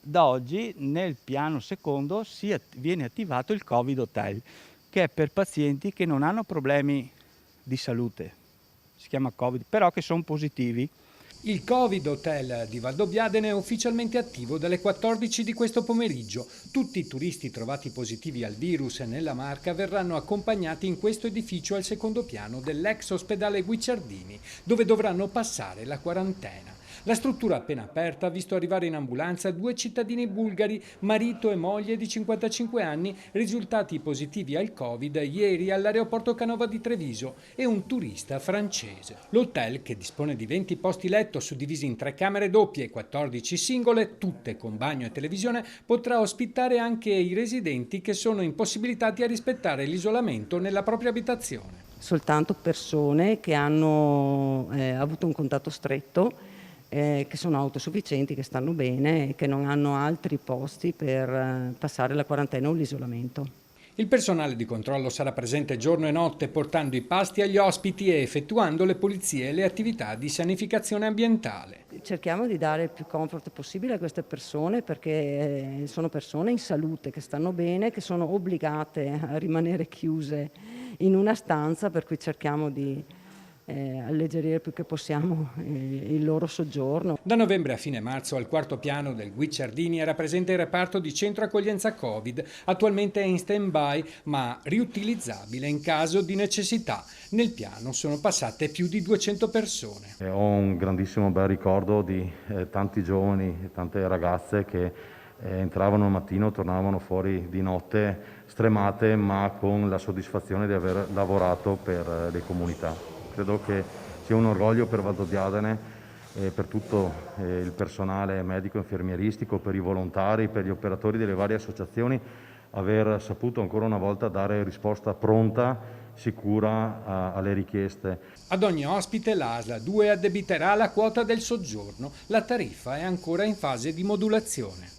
Da oggi nel piano secondo viene attivato il Covid Hotel, che è per pazienti che non hanno problemi di salute, si chiama Covid, però che son positivi. Il Covid Hotel di Valdobbiadene è ufficialmente attivo dalle 14 di questo pomeriggio. Tutti i turisti trovati positivi al virus nella Marca verranno accompagnati in questo edificio al secondo piano dell'ex ospedale Guicciardini, dove dovranno passare la quarantena. La struttura appena aperta ha visto arrivare in ambulanza 2 cittadini bulgari, marito e moglie di 55 anni, risultati positivi al Covid ieri all'aeroporto Canova di Treviso, e un turista francese. L'hotel, che dispone di 20 posti letto suddivisi in 3 camere doppie e 14 singole, tutte con bagno e televisione, potrà ospitare anche i residenti che sono impossibilitati a rispettare l'isolamento nella propria abitazione. Soltanto persone che hanno avuto un contatto stretto, che sono autosufficienti, che stanno bene e che non hanno altri posti per passare la quarantena o l'isolamento. Il personale di controllo sarà presente giorno e notte portando i pasti agli ospiti e effettuando le pulizie e le attività di sanificazione ambientale. Cerchiamo di dare il più comfort possibile a queste persone, perché sono persone in salute, che stanno bene, che sono obbligate a rimanere chiuse in una stanza, per cui cerchiamo di alleggerire il più che possiamo il loro soggiorno. Da novembre a fine marzo al quarto piano del Guicciardini era presente il reparto di centro accoglienza Covid, attualmente è in stand-by ma riutilizzabile in caso di necessità. Nel piano sono passate più di 200 persone. Ho un grandissimo bel ricordo di tanti giovani e tante ragazze che entravano al mattino, tornavano fuori di notte stremate, ma con la soddisfazione di aver lavorato per le comunità. Credo che sia un orgoglio per Valdobbiadene, per tutto il personale medico e infermieristico, per i volontari, per gli operatori delle varie associazioni, aver saputo ancora una volta dare risposta pronta, sicura alle richieste. Ad ogni ospite l'ASL 2 addebiterà la quota del soggiorno. La tariffa è ancora in fase di modulazione.